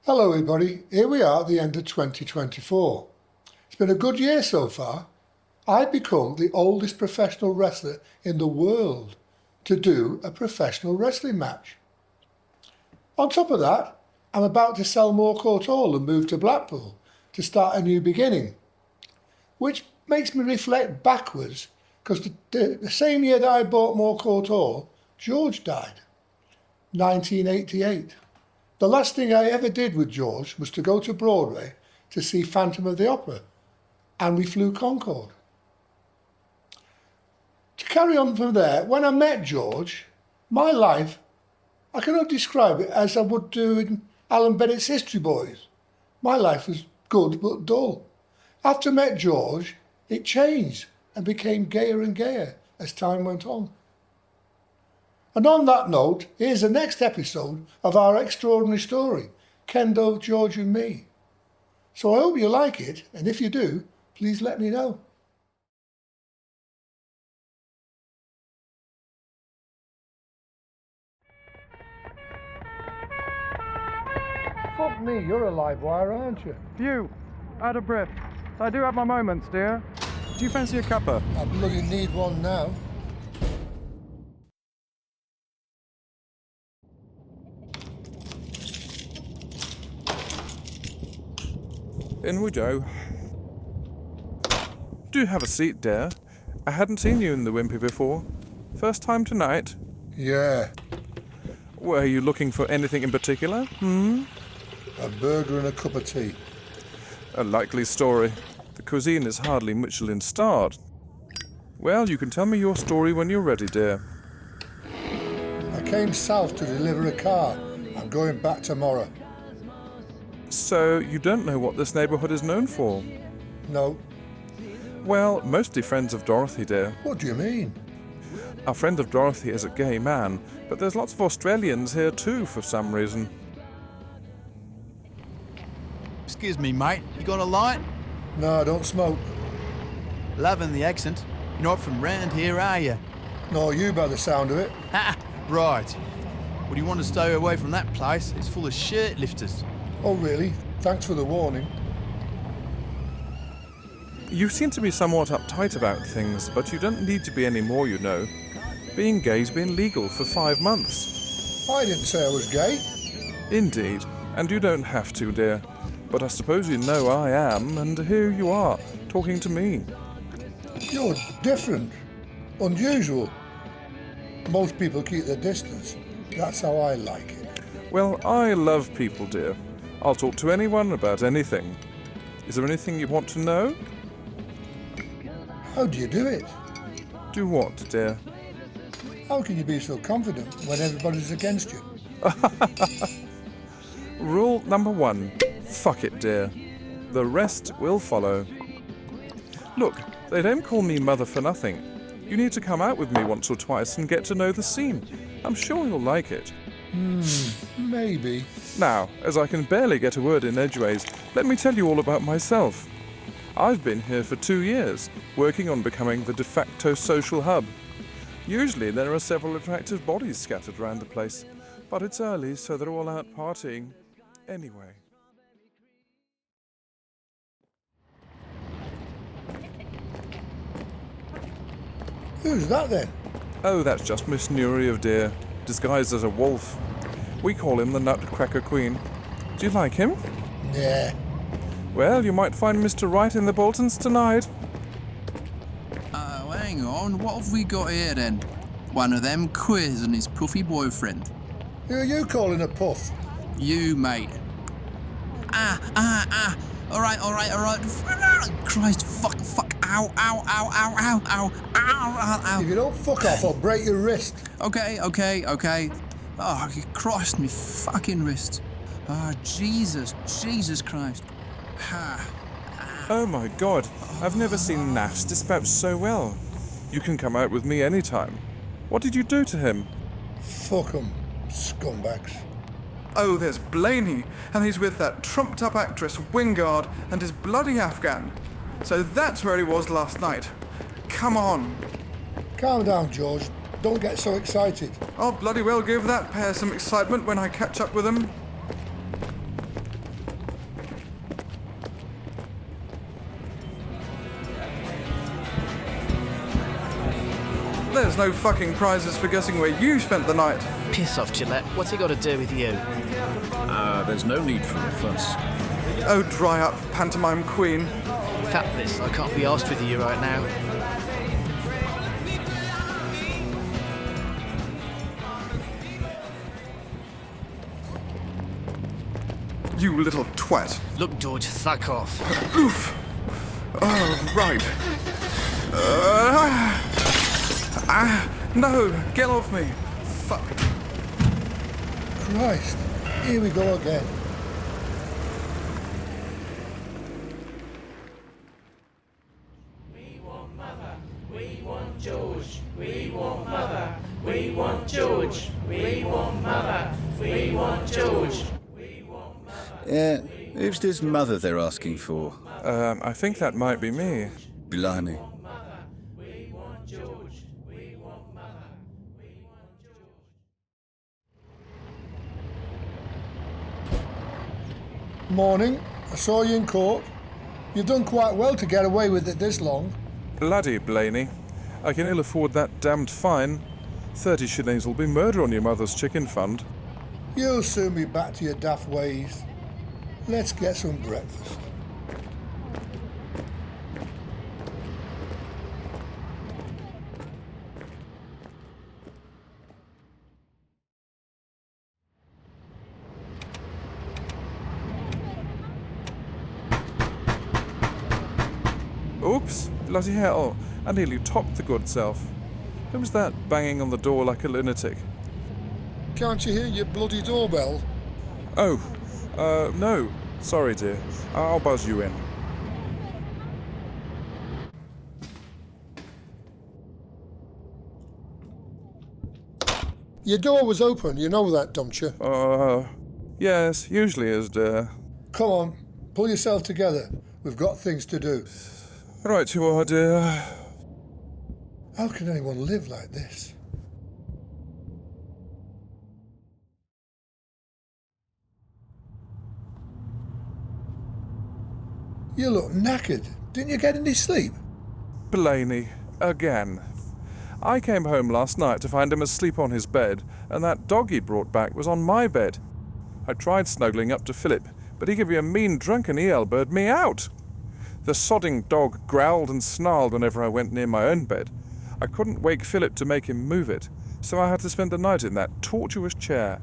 Hello everybody, here we are at the end of 2024. It's been a good year so far. I've become the oldest professional wrestler in the world to do a professional wrestling match. On top of that, I'm about to sell Moorcourt Hall and move to Blackpool to start a new beginning, which makes me reflect backwards because the same year that I bought Moorcourt Hall, George died, 1988. The last thing I ever did with George was to go to Broadway to see Phantom of the Opera, and we flew Concorde. To carry on from there, when I met George, my life, I cannot describe it as I would do in Alan Bennett's History Boys. My life was good but dull. After I met George, it changed and became gayer and gayer as time went on. And on that note, here's the next episode of our extraordinary story, Kendo, George and me. So I hope you like it, and if you do, please let me know. Fuck me, you're a live wire, aren't you? Phew, out of breath. I do have my moments, dear. Do you fancy a cuppa? I bloody need one now. In we go. Do have a seat, dear. I hadn't seen you in the Wimpy before. First time tonight? Yeah, Were you looking for anything in particular? a burger and a cup of tea. A likely story. The cuisine is hardly Michelin-starred. Well, you can tell me your story when you're ready, dear. I came south to deliver a car. I'm going back tomorrow. So, you don't know what this neighbourhood is known for? No, Well, mostly friends of Dorothy, dear. what do you mean? Our friend of Dorothy is a gay man, but there's lots of Australians here too for some reason. Excuse me, mate. You got a light? No, I don't smoke. Loving the accent. You're not from round here, are you? Nor you by the sound of it. Ha! Right. Well, you want to stay away from that place? It's full of shirt lifters. Oh really? Thanks for the warning. You seem to be somewhat uptight about things, but you don't need to be any more, you know. Being gay's been legal for 5 months. I didn't say I was gay. Indeed, and you don't have to, dear. But I suppose you know I am, and here you are, talking to me. You're different. Unusual. Most people keep their distance. That's how I like it. Well, I love people, dear. I'll talk to anyone about anything. Is there anything you want to know? How do you do it? Do what, dear? How can you be so confident when everybody's against you? Rule number 1. Fuck it, dear. The rest will follow. Look, they don't call me mother for nothing. You need to come out with me once or twice and get to know the scene. I'm sure you'll like it. Maybe. Now, as I can barely get a word in edgeways, let me tell you all about myself. I've been here for 2 years, working on becoming the de facto social hub. Usually there are several attractive bodies scattered around the place, but it's early, so they're all out partying. Anyway. Who's that then? Oh, that's just Miss Nuri of Deer, disguised as a wolf. We call him the Nutcracker Queen. Do you like him? Yeah. Well, you might find Mr. Right in the Boltons tonight. Oh, hang on. What have we got here then? One of them quiz and his puffy boyfriend. Who are you calling a puff? You, mate. All right. Christ, fuck. Ow. If you don't fuck off, I'll break your wrist. Okay. Oh, Christ, me fucking wrist. Oh, Jesus Christ. Oh my god, I've never seen naffs dispatched so well. You can come out with me anytime. What did you do to him? Fuck 'em, scumbags. Oh, there's Blaney, and he's with that trumped-up actress Wingard and his bloody Afghan. So that's where he was last night. Come on. Calm down, George. Don't get so excited. I'll bloody well give that pair some excitement when I catch up with them. there's no fucking prizes for guessing where you spent the night. Piss off, Gillette. What's it got to do with you? There's no need for a fuss. Oh, dry up, pantomime queen. Fat this, I can't be arsed with you right now. You little twat. Look, George, fuck off. Oof. Oh, right. No, get off me. Fuck. Christ, here we go again. We want mother, we want George, we want mother, we want George, we want mother, we want George. Who's this mother they're asking for? I think that might be me. Blimey. Morning. I saw you in court. You've done quite well to get away with it this long. Bloody Blaney. I can ill afford that damned fine. 30 shillings will be murder on your mother's chicken fund. You'll soon be back to your daft ways. Let's get some breakfast. Oops, bloody hell. I nearly topped the good self. Who was that banging on the door like a lunatic? Can't you hear your bloody doorbell? Oh, no. Sorry, dear. I'll buzz you in. Your door was open, you know that, don't you? Yes, usually is, dear. Come on, pull yourself together. We've got things to do. Right you are, dear. How can anyone live like this? You look knackered. Didn't you get any sleep? Blaney, again. I came home last night to find him asleep on his bed, and that dog he brought back was on my bed. I tried snuggling up to Philip, but he gave me a mean drunk and he elbowed me out. The sodding dog growled and snarled whenever I went near my own bed. I couldn't wake Philip to make him move it, so I had to spend the night in that tortuous chair.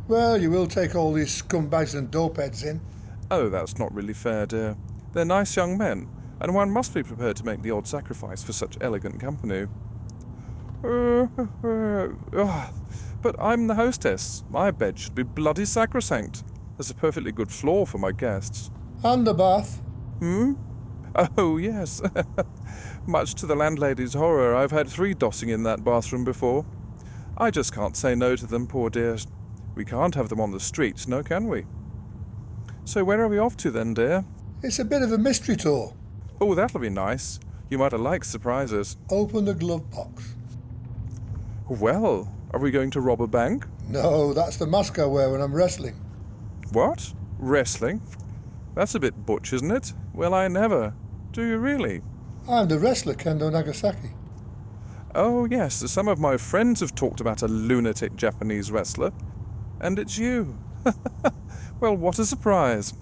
Well, you will take all these scumbags and dopeheads in. Oh, that's not really fair, dear. They're nice young men, and one must be prepared to make the odd sacrifice for such elegant company. But I'm the hostess. My bed should be bloody sacrosanct. There's a perfectly good floor for my guests. And a bath. Oh, yes. Much to the landlady's horror, I've had 3 dossing in that bathroom before. I just can't say no to them, poor dears. We can't have them on the streets, no can we? So where are we off to then, dear? It's a bit of a mystery tour. Oh, that'll be nice. You might have liked surprises. Open the glove box. Well, are we going to rob a bank? No, that's the mask I wear when I'm wrestling. What? Wrestling? That's a bit butch, isn't it? Well, I never. Do you really? I'm the wrestler, Kendo Nagasaki. Oh, yes, some of my friends have talked about a lunatic Japanese wrestler. And it's you. Well, what a surprise.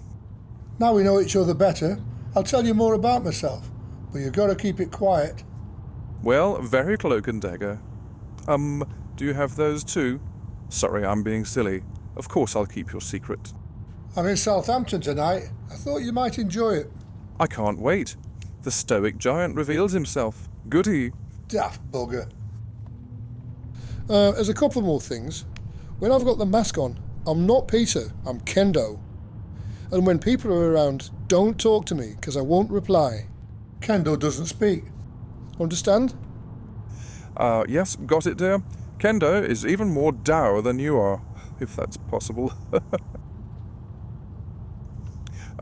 Now we know each other better, I'll tell you more about myself, but you've got to keep it quiet. Well, very cloak and dagger. Do you have those too? Sorry, I'm being silly. Of course I'll keep your secret. I'm in Southampton tonight. I thought you might enjoy it. I can't wait. The stoic giant reveals himself. Goody. Daft bugger. There's a couple more things. When I've got the mask on, I'm not Peter, I'm Kendo. And when people are around, don't talk to me, because I won't reply. Kendo doesn't speak. Understand? Yes, got it, dear. Kendo is even more dour than you are, if that's possible.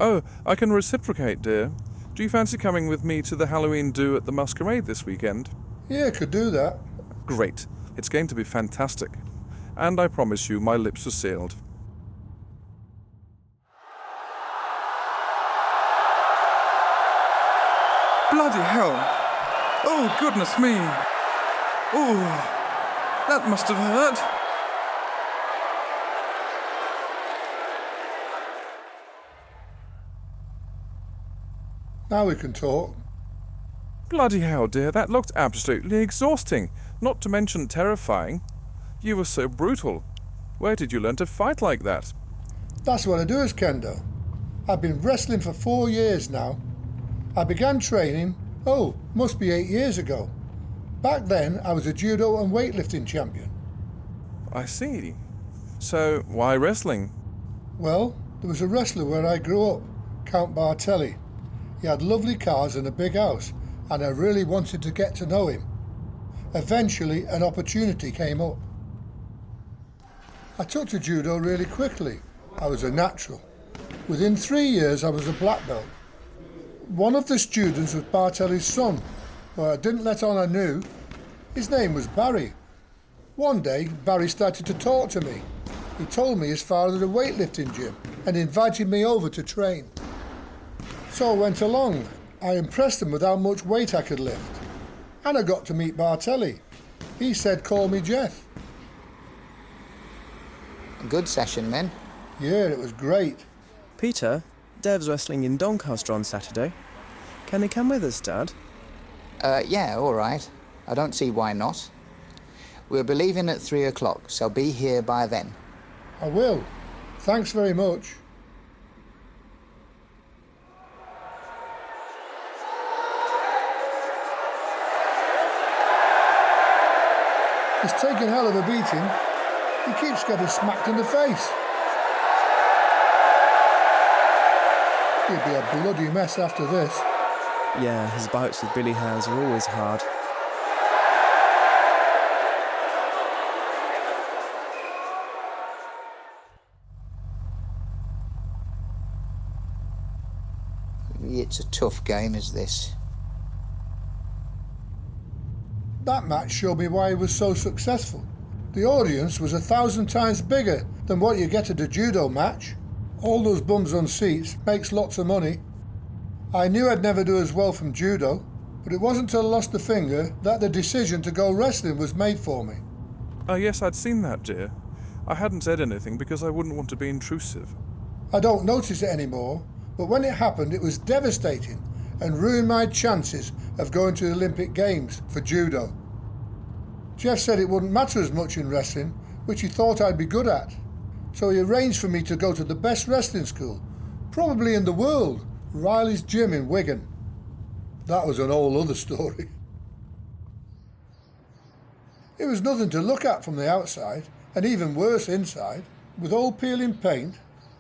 Oh, I can reciprocate, dear. Do you fancy coming with me to the Halloween do at the Masquerade this weekend? Yeah, could do that. Great. It's going to be fantastic. And I promise you, my lips are sealed. Bloody hell. Oh, goodness me. Ooh, that must have hurt. Now we can talk. Bloody hell, dear, that looked absolutely exhausting, not to mention terrifying. You were so brutal. Where did you learn to fight like that? That's what I do as Kendo. I've been wrestling for 4 years now. I began training, must be 8 years ago. Back then, I was a judo and weightlifting champion. I see. So, why wrestling? Well, there was a wrestler where I grew up, Count Bartelli. He had lovely cars and a big house, and I really wanted to get to know him. Eventually, an opportunity came up. I took to judo really quickly. I was a natural. Within 3 years, I was a black belt. One of the students was Bartelli's son, who I didn't let on I knew. His name was Barry. One day, Barry started to talk to me. He told me his father had a weightlifting gym and invited me over to train. So I went along. I impressed him with how much weight I could lift. And I got to meet Bartelli. He said, call me Jeff. A good session, then. Yeah, it was great. Peter, Dev's wrestling in Doncaster on Saturday. Can he come with us, Dad? Yeah, all right. I don't see why not. We'll be leaving at 3 o'clock, so be here by then. I will. Thanks very much. He's taking hell of a beating. He keeps getting smacked in the face. He'll be a bloody mess after this. Yeah, his bouts with Billy Howes are always hard. It's a tough game, is this? That match showed me why he was so successful. The audience was 1,000 times bigger than what you get at a judo match. All those bums on seats makes lots of money. I knew I'd never do as well from judo, but it wasn't until I lost the finger that the decision to go wrestling was made for me. Oh yes, I'd seen that, dear. I hadn't said anything because I wouldn't want to be intrusive. I don't notice it anymore, but when it happened it was devastating and ruined my chances of going to the Olympic Games for judo. Jeff said it wouldn't matter as much in wrestling, which he thought I'd be good at. So he arranged for me to go to the best wrestling school, probably in the world, Riley's Gym in Wigan. That was an whole other story. It was nothing to look at from the outside, and even worse inside, with old peeling paint,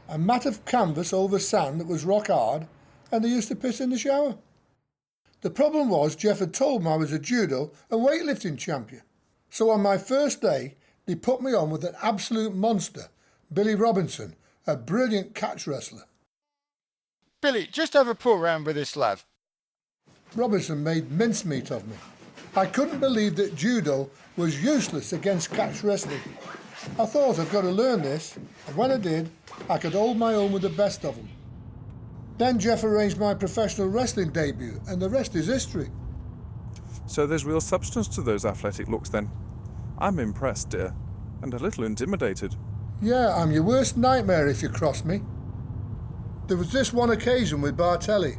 a mat of canvas over sand that was rock hard, and they used to piss in the shower. The problem was Jeff had told me I was a judo and weightlifting champion. So on my first day, they put me on with an absolute monster, Billy Robinson, a brilliant catch wrestler. Billy, just have a pull round with this lad. Robinson made mincemeat of me. I couldn't believe that judo was useless against catch wrestling. I thought I've got to learn this, and when I did, I could hold my own with the best of them. Then Jeff arranged my professional wrestling debut, and the rest is history. So there's real substance to those athletic looks then. I'm impressed, dear, and a little intimidated. Yeah, I'm your worst nightmare if you cross me. There was this one occasion with Bartelli.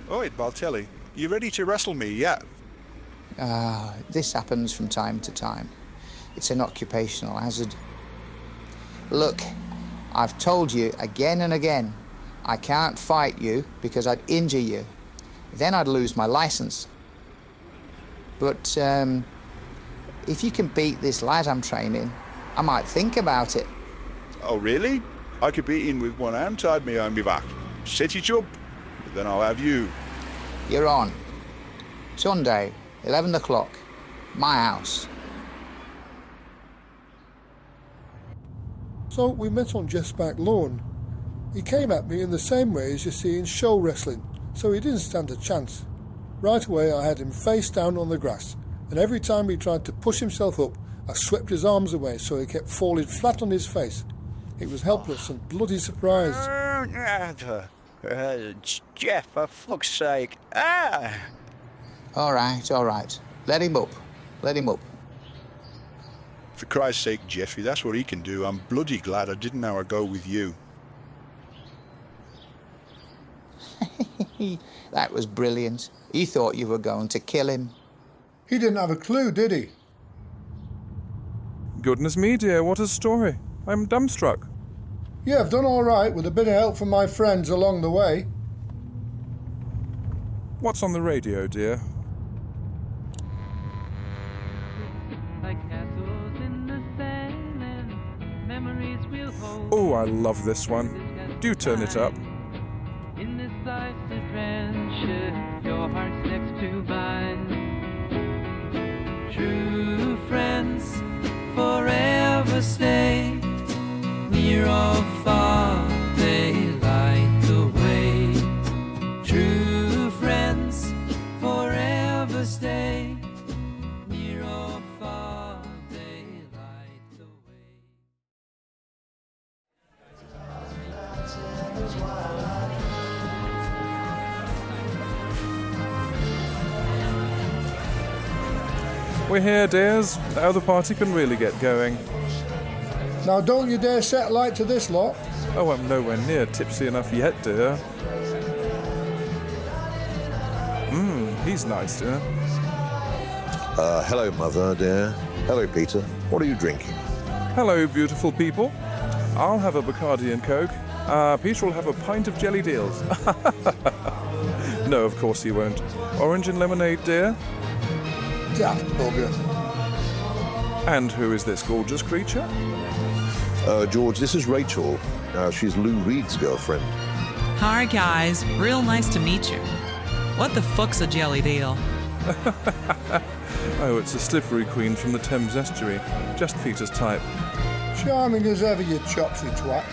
Oi, Bartelli, you ready to wrestle me yet? This happens from time to time. It's an occupational hazard. Look, I've told you again and again, I can't fight you because I'd injure you. Then I'd lose my license. But if you can beat this lad I'm training, I might think about it. Oh, really? I could beat him with one hand tied behind me back. Set it up, then I'll have you. You're on. Sunday, 11 o'clock. My house. So we met on Jeff's back lawn. He came at me in the same way as you see in show wrestling, so he didn't stand a chance. Right away I had him face down on the grass, and every time he tried to push himself up, I swept his arms away so he kept falling flat on his face. He was helpless and bloody surprised. Jeff, for fuck's sake. All right, all right. Let him up. Let him up. For Christ's sake, Jeffrey, that's what he can do. I'm bloody glad I didn't have a go with you. That was brilliant. He thought you were going to kill him. He didn't have a clue, did he? Goodness me, dear, what a story. I'm dumbstruck. Yeah, I've done all right with a bit of help from my friends along the way. What's on the radio, dear? Oh, I love this one. Do turn it up. In this life's adventure, your heart's next to mine. True friends forever stay, near or far they light the way. True friends forever stay, near or far they light the way. We're here, dears. Now the party can really get going. Now don't you dare set light to this lot. Oh, I'm nowhere near tipsy enough yet, dear. He's nice, dear. Hello, Mother, dear. Hello, Peter. What are you drinking? Hello, beautiful people. I'll have a Bacardi and Coke. Peter will have a pint of jelly deals. No, of course he won't. Orange and lemonade, dear. Daft bugger. And who is this gorgeous creature? George, this is Rachel. She's Lou Reed's girlfriend. Hi, guys. Real nice to meet you. What the fuck's a jelly deal? Oh, it's a slippery queen from the Thames estuary. Just Peter's type. Charming as ever, you chopsy twat.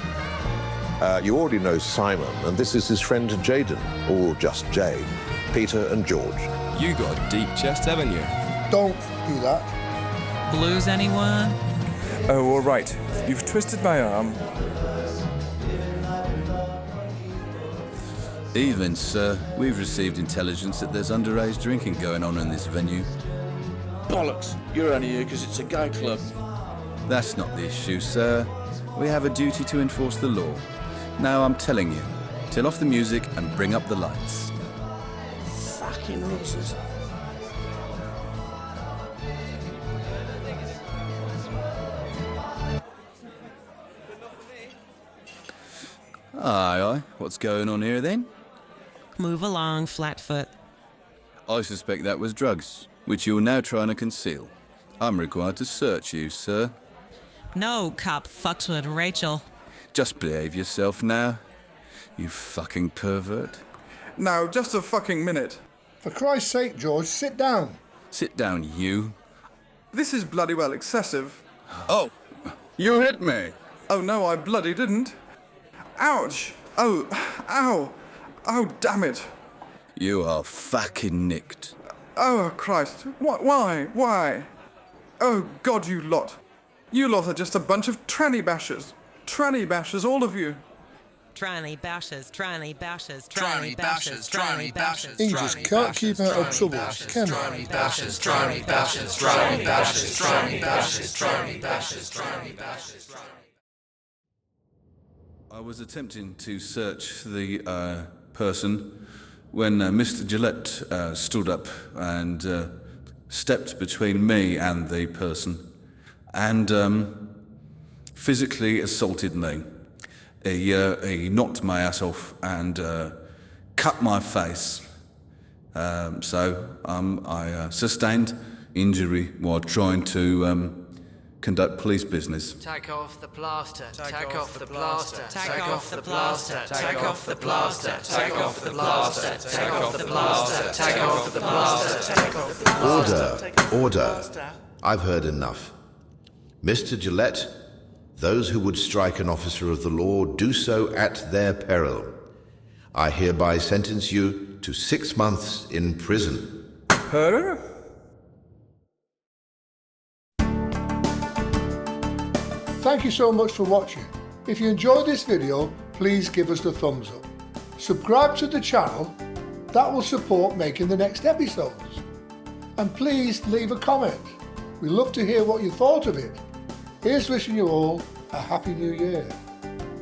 You already know Simon, and this is his friend Jaden, or just Jay. Peter and George. You got a deep chest, haven't you? Don't do that. Blues, anyone? Oh, all right. You've twisted my arm. Evening, sir. We've received intelligence that there's underage drinking going on in this venue. Bollocks! You're only here because it's a gay club. That's not the issue, sir. We have a duty to enforce the law. Now I'm telling you, turn off the music and bring up the lights. Fucking horses. Aye, aye. What's going on here then? Move along, Flatfoot. I suspect that was drugs, which you're now trying to conceal. I'm required to search you, sir. No, cop fucks with Rachel. Just behave yourself now, you fucking pervert. Now, just a fucking minute. For Christ's sake, George, sit down. Sit down, you. This is bloody well excessive. Oh, you hit me. Oh no, I bloody didn't. Ouch! Oh, ow! Oh, damn it! You are fucking nicked. Oh, Christ. Why? Oh, God, you lot. You lot are just a bunch of tranny bashers. Tranny bashers, all of you. Tranny bashes, tranny bashes, tranny bashes, tranny bashes. He just can't keep out of trouble, can he? Tranny bashes, tranny bashes, tranny bashes, tranny bashes, tranny bashes, tranny bashes. I was attempting to search the person when Mr. Gillette stood up and stepped between me and the person and physically assaulted me. He knocked my ass off and cut my face. So I sustained injury while trying to conduct police business. Take off the plaster. Take off the plaster. Take off the plaster. Take off the plaster. Take off the plaster. Take off the plaster. Take off the plaster. Take off the plaster. Order. I've heard enough. Mr. Gillette, those who would strike an officer of the law do so at their peril. I hereby sentence you to 6 months in prison. Her? Thank you so much for watching. If you enjoyed this video, please give us the thumbs up. Subscribe to the channel. That will support making the next episodes. And please leave a comment. We'd love to hear what you thought of it. Here's wishing you all a happy new year.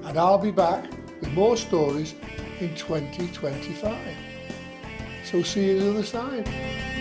And I'll be back with more stories in 2025. So see you on the other side.